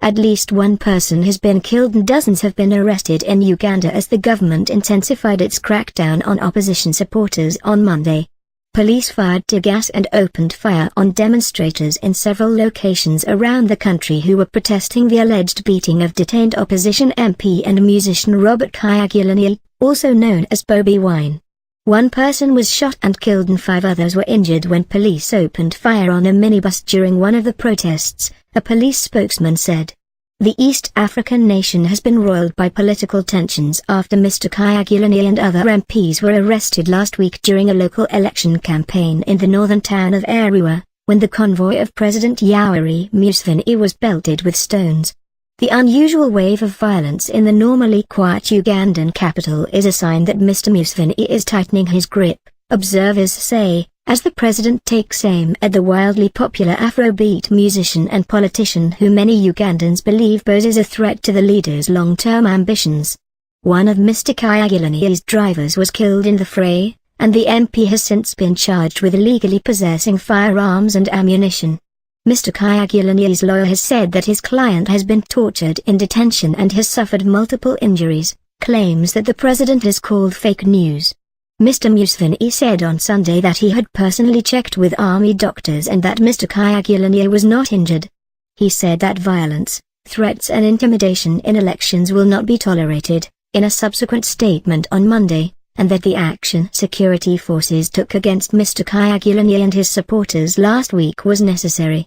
At least one person has been killed and dozens have been arrested in Uganda as the government intensified its crackdown on opposition supporters on Monday. Police fired tear gas and opened fire on demonstrators in several locations around the country who were protesting the alleged beating of detained opposition MP and musician Robert Kyagulanyi, also known as Bobi Wine. One person was shot and killed and 5 others were injured when police opened fire on a minibus during one of the protests, a police spokesman said. The East African nation has been roiled by political tensions after Mr. Kyagulanyi and other MPs were arrested last week during a local election campaign in the northern town of Arua, when the convoy of President Yoweri Museveni was belted with stones. The unusual wave of violence in the normally quiet Ugandan capital is a sign that Mr. Museveni is tightening his grip, observers say, as the president takes aim at the wildly popular Afrobeat musician and politician who many Ugandans believe poses a threat to the leader's long-term ambitions. One of Mr. Kyagulanyi's drivers was killed in the fray, and the MP has since been charged with illegally possessing firearms and ammunition. Mr. Kyagulanyi's lawyer has said that his client has been tortured in detention and has suffered multiple injuries, claims that the president has called fake news. Mr. Museveni said on Sunday that he had personally checked with army doctors and that Mr. Kyagulanyi was not injured. He said that violence, threats and intimidation in elections will not be tolerated, in a subsequent statement on Monday, and that the action security forces took against Mr. Kyagulanyi and his supporters last week was necessary.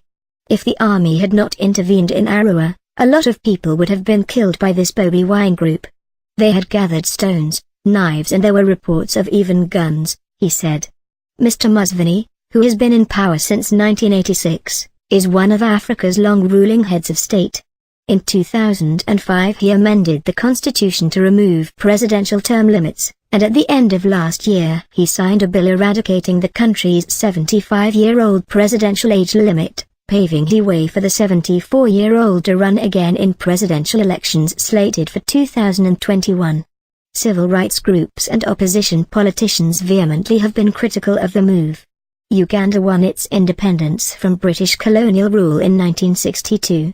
If the army had not intervened in Arua, a lot of people would have been killed by this Bobi Wine group. They had gathered stones, knives and there were reports of even guns, he said. Mr. Museveni, who has been in power since 1986, is one of Africa's long-ruling heads of state. In 2005 he amended the constitution to remove presidential term limits, and at the end of last year he signed a bill eradicating the country's 75-year-old presidential age limit, paving the way for the 74-year-old to run again in presidential elections slated for 2021. Civil rights groups and opposition politicians vehemently have been critical of the move. Uganda won its independence from British colonial rule in 1962.